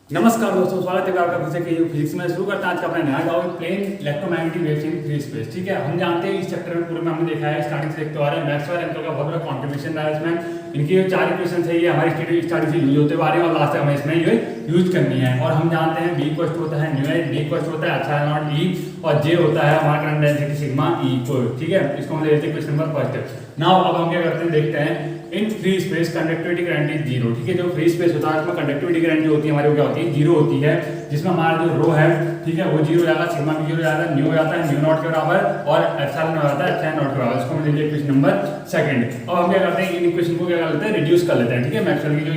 नमस्कार दोस्तों, स्वागत है आपका फिर से फिजिक्स में। शुरू करते हैं आज का अपना नया topic, plane electromagnetic waves in free space. ठीक है, हम जानते हैं इस चैप्टर में पूरे में हमने देखा है, स्टार्टिंग से देखते आ रहे हैं मैक्सवेल एंकर का बहुत बड़ा कंट्रीब्यूशन रहा है इसमें। इनकी जो चार इक्वेशन है ये हमारी स्टार्टिंग से यूज होते आ रहे हैं और लास्ट तक हमें इसमें ये यूज करनी है। और हम जानते हैं बी इक्वल होता है न्यू एच, डी इक्वल होता है एप्सिलॉन नॉट ई और जे होता है हमारा करंट डेंसिटी सिग्मा ई को। ठीक है, इसको हम लेते हैं क्वेश्चन नंबर फर्स्ट। नाउ अब हम क्या करते हैं, देखते हैं in free space conductivity current is zero. ठीक है, जो फ्री स्पेस होता है उसमें कंडक्टिविटी करंट जो होती है हमारी वो क्या होती है, जीरो होती है, जिसमें हमारा जो रो है ठीक है वो जीरो हो जाएगा, सिग्मा भी जीरो हो जाएगा, न्यू हो जाता है न्यू नॉट के बराबर और एप्सिलॉन हो जाता है एप्सिलॉन नॉट के बराबर। इसको हम ले लीजिए क्वेश्चन नंबर सेकंड। अब हम क्या करते हैं, इन इक्वेशन को क्या कर लेते हैं, रिड्यूस कर लेते हैं। ठीक है, मैक्सवेल की जो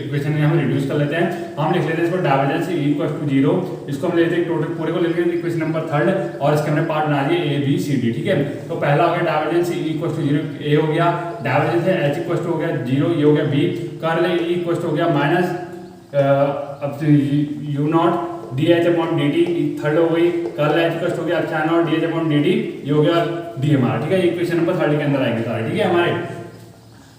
इक्वेशन है हम रिड्यूस कर लेते हैं। हम लिख लेते हैं इसको डाइवर्जेंस इक्वल टू जीरो। इसको हम लेते हैं टोटल पूरे को लेते हैं इक्वेशन नंबर थर्ड और इसके हमने पार्ट बना दिए ए बी सी डी। ठीक है, तो पहला हो गया डाइवर्जेंस इक्वल टू जीरो, ए हो गया, डाइवर्जेंस है एच इक्वल टू हो गया जीरो, ये हो गया B, curl E equal to हो गया माइनस अब mu naught D H upon D T, third हो गई, कर्ल एच इक्वल टू हो गया epsilon naught D H upon D T, ये हो गया डी हमारा। ठीक है, इक्वेशन नंबर थर्ड के अंदर आएंगे सारे। ठीक है हमारे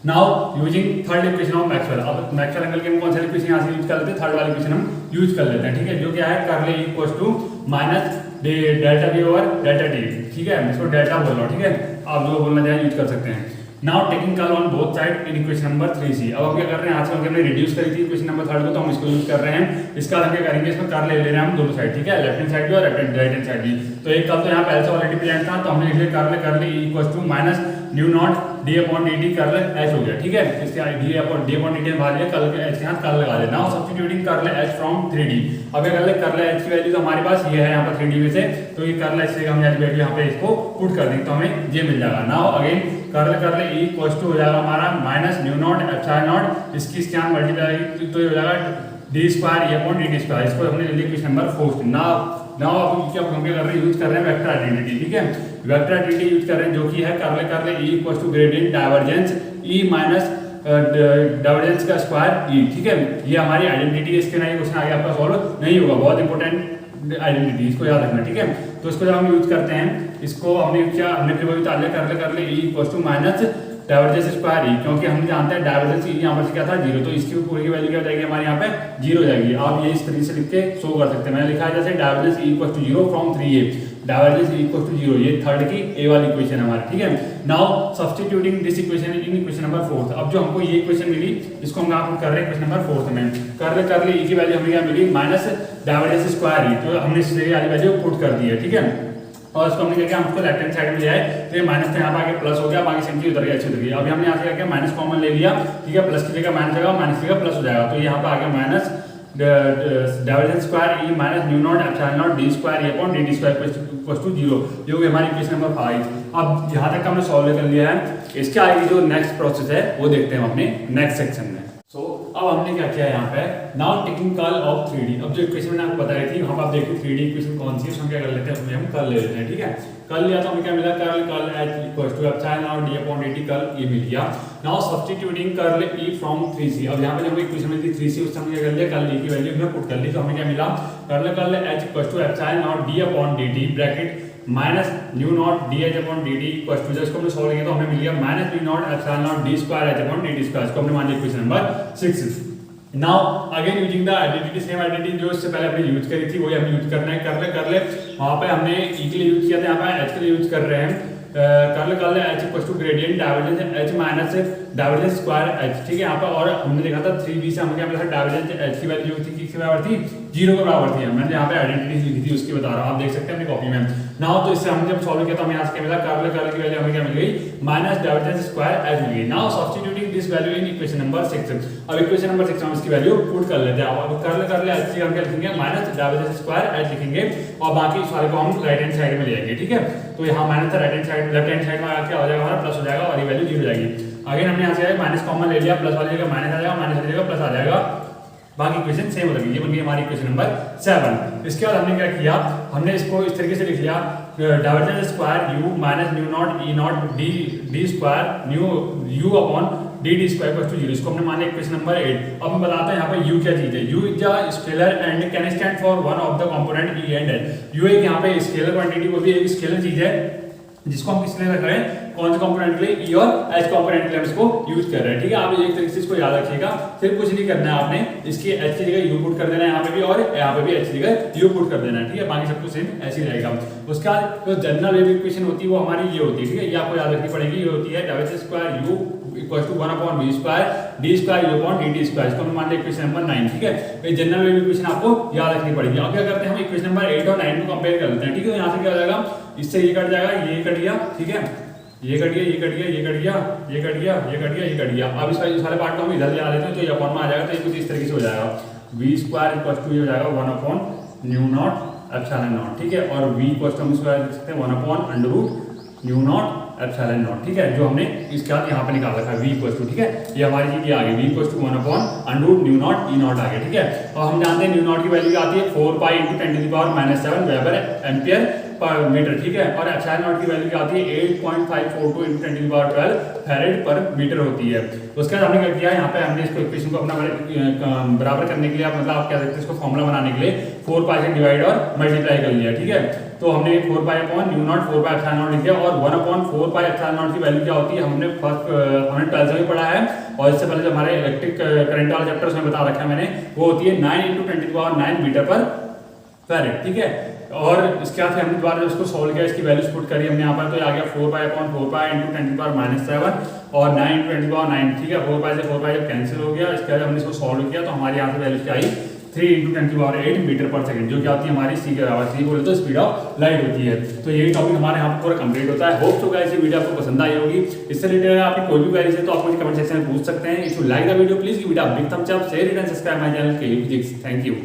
now using third equation of Maxwell. अब मैक्सवेल एंगल के हम कौन सा इक्वेशन यहाँ से यूज कर लेते हैं, थर्ड वाली इक्वेशन हम यूज कर लेते हैं। ठीक है, जो क्या है curl E equal to minus delta B over delta T. ठीक है, इसको डेल्टा बोल रहा हूँ। ठीक है, आप जो बोलना चाहें यूज कर सकते हैं। Now taking curl on both side in equation number 3c। अब हम क्या कर रहे हैं, आज से हमने रिड्यूस करी थी इक्वेशन नंबर थर्ड को, तो हम इसको यूज कर रहे हैं। इसका हम क्या करेंगे, इसमें कर्ल ले रहे हैं हम दोनों साइड। ठीक है, लेफ्ट हैंड साइड भी और राइट हैंड साइड भी। तो एक कर्ल तो यहाँ पहले से ऑलरेडी प्रेजेंट था, तो हमने लिख लिया curl E equal to minus mu naught D upon D T curl H हो गया। ठीक है, इसके डी अपॉन डी टी बाहर लिया, कर्ल के एच के यहाँ कर्ल लगा देना। Now substituting curl H from 3d। अब क्या कर ले, कर्ल एच की वैल्यू तो हमारे पास ये है यहाँ पर 3d में से, तो ये कर्ल एच से हम वैल्यू यहाँ पे इसको पुट कर देंगे तो हमें ये मिल जाएगा। Now again curl E equal to हो जाएगा हमारा minus mu naught epsilon naught, इसकी इसके यहाँ मल्टीप्लाई तो ये हो जाएगा D square A upon D T square. इसको हमने ले लिया क्वेश्चन नंबर 4। नाउ अब क्या हम क्या कर रहे हैं, यूज कर रहे हैं वेक्टर आइडेंटिटी। ठीक है, वेक्टर आइडेंटिटी यूज कर रहे हैं जो कि है curl E equal to gradient divergence E minus divergence का स्क्वायर ई। ठीक है, ये हमारी आइडेंटिटी है, इसके ना ये क्वेश्चन आगे आपका सॉल्व नहीं होगा, बहुत इंपॉर्टेंट आइडेंटिटी, इसको याद रखना। ठीक है, तो इसको जब हम यूज करते हैं, इसको हमने क्या हमने फिर वही उतार लिया, curl E equal to minus divergence square E, क्योंकि हम जानते हैं डाइवर्जेंस ई यहाँ पर से क्या था जीरो, तो इसकी पूरी की वैल्यू क्या हो जाएगी हमारे यहाँ पे जीरो हो जाएगी। आप ये इस तरीके से लिख के शो कर सकते हैं। मैंने लिखा है जैसे divergence E equal to zero from 3a, divergence E equal to zero, ये थर्ड की ए वाली इक्वेशन हमारी। ठीक है, now substituting this equation in equation number 4। अब जो हमको ये इक्वेशन मिली इसको हम यहाँ कर रहे हैं क्वेश्चन नंबर 4 में। कर्ल ई की वैल्यू हमें क्या मिली माइनस डाइवर्जेंस स्क्वायर ई, तो हमने इससे वाली वैल्यू पुट कर दी है। ठीक है, और इसको हमने क्या किया, हमको लेफ्ट हैंड साइड में लिया है, तो ये माइनस तो यहाँ पे आके प्लस हो गया, बाकी सिंपली उतर गया, अच्छी उतर गई। अभी हमने यहाँ से क्या किया, माइनस कॉमन ले लिया। ठीक है, प्लस की जगह माइनस जाएगा, माइनस की जगह प्लस हो जाएगा, तो यहाँ पे आ गया minus divergence square E minus mu naught epsilon naught D square A upon D T square equal to zero. ये हो गई हमारी इक्वेशन नंबर 5। अब यहाँ तक हमने सॉल्व कर लिया है, इसके आगे जो नेक्स्ट प्रोसेस है वो देखते हैं हम अपने नेक्स्ट सेक्शन में। अब हमने क्या किया यहाँ पे, now taking curl of 3d। अब जो इक्वेशन मैंने आपको बताई थी, वहाँ पर आप देखिए 3d इक्वेशन कौन सी है, उसमें क्या कर लेते हैं, उसमें हम कर्ल ले लेते हैं। ठीक है, कर्ल लिया तो हमें क्या मिला, curl H equal to epsilon naught D upon D T, curl E मिल गया। Now substituting curl E from 3c। अब यहाँ पे जब इक्वेशन में थी 3c, उस समय क्या कर लिया, कर्ल ई की वैल्यू में पुट कर ली, तो हमें क्या मिला, curl H equal to epsilon naught D upon D T bracket minus mu naught D H upon D T equal to, जब इसको हमने सॉल्व किया तो हमें मिल गया minus mu naught epsilon naught D square H upon D T square. इसको हमने मान लिया equation number 6। Now again using the identity, same identity जो इससे पहले हमने यूज करी थी वही हमें यूज करना है। कर ले वहां पे हमने ई के लिए यूज किया था, यहाँ पे एच के लिए यूज कर रहे हैं। Curl H equal to gradient divergence H minus divergence square H. ठीक है, यहाँ पे और हमने देखा था 3b से हमें क्या मिला था, डाइवर्जेंस एच की वैल्यू थी किसके बराबर थी, जीरो के बराबर थी। मैंने यहाँ पे आइडेंटिटी लिखी थी उसकी बता रहा हूँ, आप देख सकते हैं अपनी कॉपी में। नाउ तो इससे हमने जब सॉल्व किया तो हमें यहाँ से क्या मिला, कर्ल की वैल्यू हमें क्या मिल गई, माइनस डाइवर्जेंस स्क्वायर एच मिल गई। Now substituting this value in equation number 6। अब इक्वेशन नंबर 6 में इसकी वैल्यू पुट कर लेते हैं। अब कर्ल एच की हम क्या लिखेंगे, माइनस डाइवर्जेंस स्क्वायर एच लिखेंगे और बाकी इस वाले को हम राइट हैंड साइड में ले जाएंगे। ठीक है, तो यहाँ minus right hand side, left hand side में क्या हो जाएगा हमारा, प्लस हो जाएगा और ये वैल्यू जीरो हो जाएगी। अगेन हमने यहाँ से माइनस कॉमन ले लिया, प्लस वाली जगह माइनस आ जाएगा, माइनस वाली जगह प्लस आ जाएगा, बाकी इक्वेशन सेम हो जाएगी। ये बन गई हमारी इक्वेशन नंबर 7। इसके बाद हमने क्या किया, हमने इसको इस तरीके से लिख लिया, divergence square U minus mu naught E naught D square mu U upon D D square equal to zero. इसको हमने मान लिया इक्वेशन नंबर 8। अब हम बताते हैं यहाँ पे यू क्या चीज है। You is a scalar and can stand for one of the component E and H. You एक यहाँ पे स्केलर क्वांटिटी, वो भी एक स्केलर चीज है जिसको हम किस लिए रख रहे हैं, कौन से कंपोनेंट के लिए, ई और एच कंपोनेंट के लिए हम इसको यूज कर रहे हैं। ठीक है, आप एक तरीके से इसको याद रखिएगा, फिर कुछ नहीं करना है आपने, इसकी एच की जगह यू पुट कर देना है यहाँ पे भी, और यहाँ पे भी एच की जगह यू पुट कर देना है। ठीक है, बाकी सब कुछ सेम ऐसे ही रहेगा। उसके बाद जो जनरल वेव इक्वेशन होती है वो हमारी ये होती है। ठीक है, ये आपको याद रखनी पड़ेगी, ये होती है W square U equal to 1/v square D square U upon dt square. इसको हम मान लें इक्वेशन नंबर 9। ठीक है, ये जनरल वेव इक्वेशन आपको याद रखनी पड़ेगी। अब क्या करते हैं, हम इक्वेशन नंबर 8 और 9 को कंपेयर कर लेते हैं। ठीक है, यहाँ से क्या हो जाएगा, इससे ये कट जाएगा, ये कट गया। ठीक है, ये कट गया, ये कट गया, ये कट गया, ये कट गया, ये कट गया, ये कट गया। अब इस सारे पार्ट को हम इधर ले आ लेते हैं, तो ये अपॉन में आ जाएगा, तो ये कुछ इस तरीके से हो जाएगा, v स्क्वायर इक्वल टू ये हो जाएगा 1/μ0 एप्सिलॉन नॉट। ठीक है, और v इक्वल टू हम इसको लिख सकते हैं 1/√μ0 एप्सिलॉन नॉट। ठीक है, जो हमने इसके बाद यहाँ पे निकाल रखा है v इक्वल टू। ठीक है, ये हमारी चीज आ गई, v इक्वल टू 1/√μ0 E0 आ गया। ठीक है, और हम जानते हैं μ0 की वैल्यू आती है 4 पाई × 10⁻⁻7 वेबर एम्पियर पर मीटर। ठीक है, और एप्सिलॉन नॉट की वैल्यू क्या आती है 8.542 × 10⁻12 फैरेड पर मीटर होती है। उसके बाद हमने क्या किया, यहाँ पे हमने इसको इक्वेशन को अपना बराबर करने के लिए, मतलब आप क्या सकते हैं, इसको फॉर्मूला बनाने के लिए 4 पाई से डिवाइड और मल्टीप्लाई कर लिया। ठीक है, तो हमने 4 pi upon μ0 4 pi epsilon naught लिख दिया, और 1/4 पाई एप्सिलॉन नॉट की वैल्यू क्या होती है, हमने 12th में पढ़ा है, और इससे पहले जो हमारे इलेक्ट्रिक करंट वाला चैप्टर उसमें बता रखा है मैंने, वो होती है 9 × 10⁻9 मीटर पर फैरेड। ठीक है, और इसके बाद हमने दोबारा उसको सोल्व किया, इसकी वैल्यूज पुट करी हमने यहाँ पर, तो आ गया 4 पाई अपॉन 4 पाई × 10⁻7 और 9 × 10⁻9। ठीक है, 4 पाई से 4 पाई जब कैंसिल हो गया, इसके बाद हमने इसको सोल्व किया, तो हमारे यहाँ से वैल्यूज क्या आई 3 × 10⁸ मीटर पर सेकंड, जो क्या होती है हमारी सी के बराबर, सी बोले तो स्पीड ऑफ लाइट होती है। तो यही टॉपिक हमारे यहाँ पर पूरा कंप्लीट होता है। होप सो गाइस ये वीडियो आपको पसंद आई होगी। इससे रिलेटेड अगर आपकी कोई भी क्वेरीज है तो आप मुझे कमेंट सेक्शन में पूछ सकते हैं। If you like the video please give it a big thumbs up, share it and subscribe my channel के। Thank you.